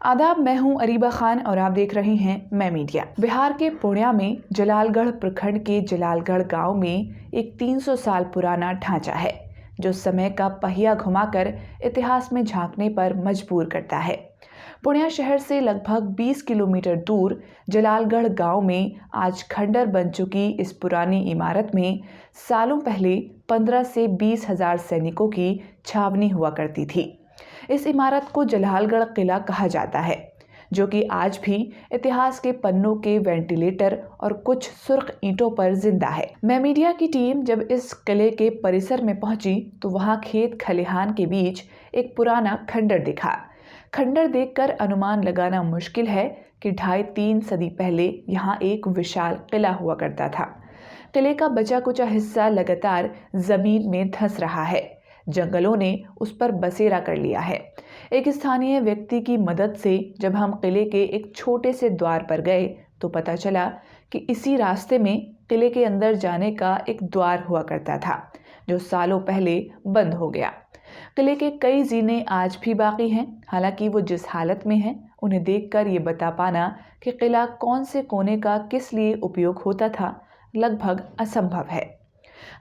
आदाब, मैं हूं अरीबा खान और आप देख रहे हैं मैं मीडिया। बिहार के पूर्णिया में जलालगढ़ प्रखंड के जलालगढ़ गांव में एक 300 साल पुराना ढांचा है जो समय का पहिया घुमाकर इतिहास में झांकने पर मजबूर करता है। पूर्णिया शहर से लगभग 20 किलोमीटर दूर जलालगढ़ गांव में आज खंडर बन चुकी इस पुरानी इमारत में सालों पहले 15 से 20 हजार सैनिकों की छावनी हुआ करती थी। इस इमारत को जलालगढ़ किला कहा जाता है, जो कि आज भी इतिहास के पन्नों के वेंटिलेटर और कुछ सुर्ख ईंटों पर जिंदा है। मैं मीडिया की टीम जब इस किले के परिसर में पहुंची तो वहां खेत खलिहान के बीच एक पुराना खंडर दिखा। खंडर देखकर अनुमान लगाना मुश्किल है कि 2.5-3 सदी पहले यहाँ एक विशाल किला हुआ करता था। किले का बचा कुचा हिस्सा लगातार जमीन में धंस रहा है। जंगलों ने उस पर बसेरा कर लिया है। एक स्थानीय व्यक्ति की मदद से जब हम किले के एक छोटे से द्वार पर गए तो पता चला कि इसी रास्ते में किले के अंदर जाने का एक द्वार हुआ करता था, जो सालों पहले बंद हो गया। किले के कई जीने आज भी बाकी हैं, हालांकि वो जिस हालत में हैं, उन्हें देखकर ये बता पाना कि किला कौन से कोने का किस लिए उपयोग होता था लगभग असंभव है।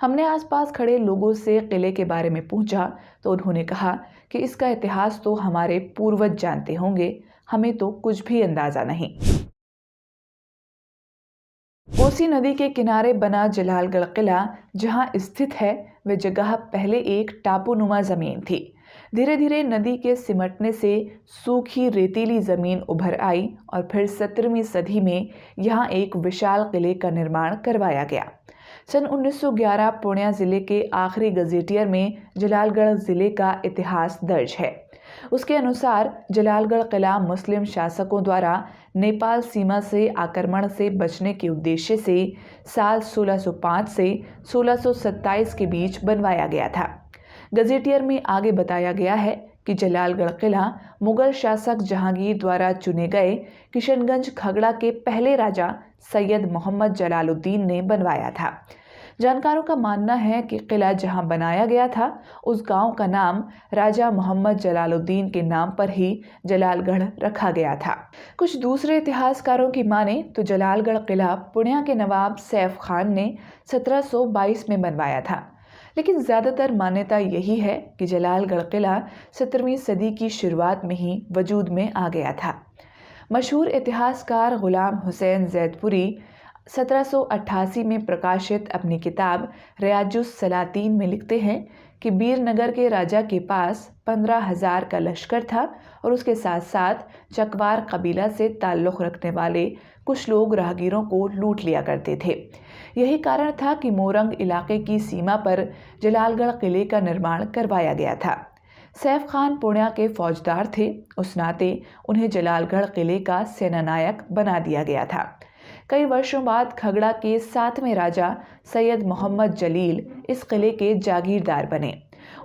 हमने आसपास खड़े लोगों से किले के बारे में पूछा तो उन्होंने कहा कि इसका इतिहास तो हमारे पूर्वज जानते होंगे, हमें तो कुछ भी अंदाजा नहीं। कोसी नदी के किनारे बना जलालगढ़ किला जहां स्थित है, वह जगह पहले एक टापूनुमा जमीन थी। धीरे धीरे नदी के सिमटने से सूखी रेतीली जमीन उभर आई और फिर 17वीं सदी में यहाँ एक विशाल किले का निर्माण करवाया गया। सन 1911 पूर्णिया जिले के आखिरी गजेटियर में जलालगढ़ जिले का इतिहास दर्ज है। उसके अनुसार जलालगढ़ किला मुस्लिम शासकों द्वारा नेपाल सीमा से आक्रमण से बचने के उद्देश्य से साल 1605 से 1627 के बीच बनवाया गया था। गजेटियर में आगे बताया गया है कि जलालगढ़ किला मुगल शासक जहांगीर द्वारा चुने गए किशनगंज खगड़ा के पहले राजा सैयद मोहम्मद जलालुद्दीन ने बनवाया था। जानकारों का मानना है कि किला जहां बनाया गया था उस गांव का नाम राजा मोहम्मद जलालुद्दीन के नाम पर ही जलालगढ़ रखा गया था। कुछ दूसरे इतिहासकारों की माने तो जलालगढ़ किला पूर्णिया के नवाब सैफ खान ने 1722 में बनवाया था, लेकिन ज़्यादातर मान्यता यही है कि जलालगढ़ किला 17वीं सदी की शुरुआत में ही वजूद में आ गया था। मशहूर इतिहासकार गुलाम हुसैन जैदपुरी 1788 में प्रकाशित अपनी किताब रियाजुस सलातीन में लिखते हैं कि बीरनगर के राजा के पास 15,000 का लश्कर था और उसके साथ साथ चकवार कबीला से ताल्लुक़ रखने वाले कुछ लोग राहगीरों को लूट लिया करते थे। यही कारण था कि मोरंग इलाके की सीमा पर जलालगढ़ किले का निर्माण करवाया गया था। सैफ खान पूर्णिया के फौजदार थे, उस नाते उन्हें जलालगढ़ किले का सेनानायक बना दिया गया था। कई वर्षों बाद खगड़ा के 7वें राजा सैयद मोहम्मद जलील इस किले के जागीरदार बने।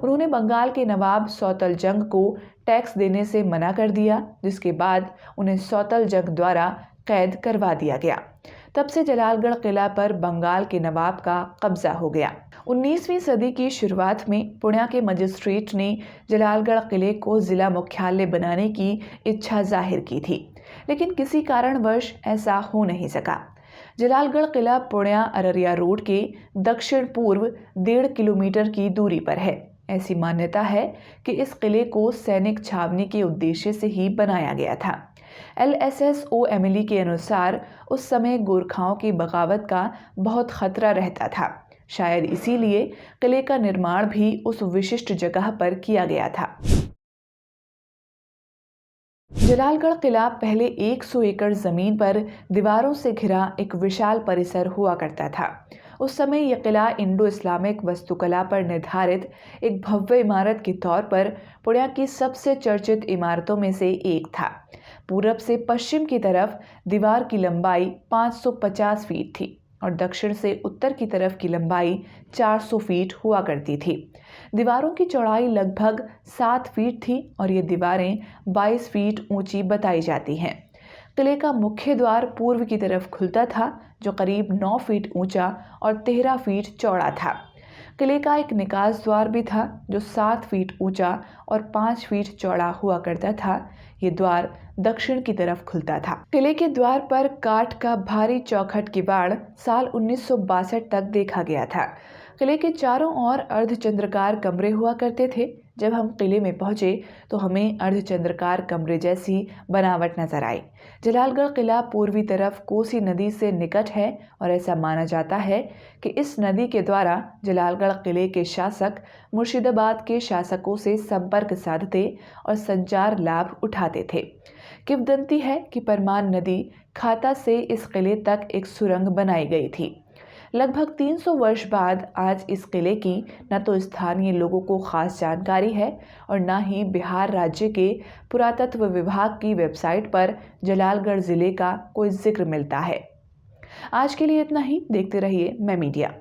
उन्होंने बंगाल के नवाब सौतल जंग को टैक्स देने से मना कर दिया, जिसके बाद उन्हें सौतल जंग द्वारा कैद करवा दिया गया। तब से जलालगढ़ किला पर बंगाल के नवाब का कब्जा हो गया। 19वीं सदी की शुरुआत में पूर्णिया के मजिस्ट्रेट ने जलालगढ़ किले को जिला मुख्यालय बनाने की इच्छा जाहिर की थी, लेकिन किसी कारणवश ऐसा हो नहीं सका। जलालगढ़ किला पूर्णिया अररिया रोड के दक्षिण पूर्व 1.5 किलोमीटर की दूरी पर है। ऐसी मान्यता है कि इस किले को सैनिक छावनी के उद्देश्य से ही बनाया गया था। LSSOMLE के अनुसार उस समय गोरखाओं की बगावत का बहुत खतरा रहता था। शायद इसीलिए किले का निर्माण भी उस विशिष्ट जगह पर किया गया था। जलालगढ़ किला पहले 100 एकड़ जमीन पर दीवारों से घिरा एक विशाल परिसर हुआ करता था। उस समय यह किला इंडो इस्लामिक वास्तुकला पर निर्धारित एक भव्य इमारत के तौर पर पूर्णिया की सबसे चर्चित इमारतों में से एक था। पूरब से पश्चिम की तरफ दीवार की लंबाई 550 फीट थी और दक्षिण से उत्तर की तरफ की लंबाई 400 फीट हुआ करती थी। दीवारों की चौड़ाई लगभग 7 फीट थी और ये दीवारें 22 फीट ऊंची बताई जाती हैं। किले का मुख्य द्वार पूर्व की तरफ खुलता था, जो करीब 9 फीट ऊंचा और 13 फीट चौड़ा था। किले का एक निकास द्वार भी था जो 7 फीट ऊंचा और 5 फीट चौड़ा हुआ करता था। ये द्वार दक्षिण की तरफ खुलता था। किले के द्वार पर काठ का भारी चौखट किवाड़ साल 1962 तक देखा गया था। किले के चारों ओर अर्धचंद्राकार कमरे हुआ करते थे। जब हम किले में पहुंचे तो हमें अर्धचंद्राकार कमरे जैसी बनावट नजर आई। जलालगढ़ किला पूर्वी तरफ कोसी नदी से निकट है और ऐसा माना जाता है कि इस नदी के द्वारा जलालगढ़ किले के शासक मुर्शिदाबाद के शासकों से संपर्क साधते और संचार लाभ उठाते थे। किंवदंती है कि परमान नदी खाता से इस किले तक एक सुरंग बनाई गई थी। लगभग 300 वर्ष बाद आज इस किले की न तो स्थानीय लोगों को खास जानकारी है और न ही बिहार राज्य के पुरातत्व विभाग की वेबसाइट पर जलालगढ़ जिले का कोई जिक्र मिलता है। आज के लिए इतना ही। देखते रहिए मैं मीडिया।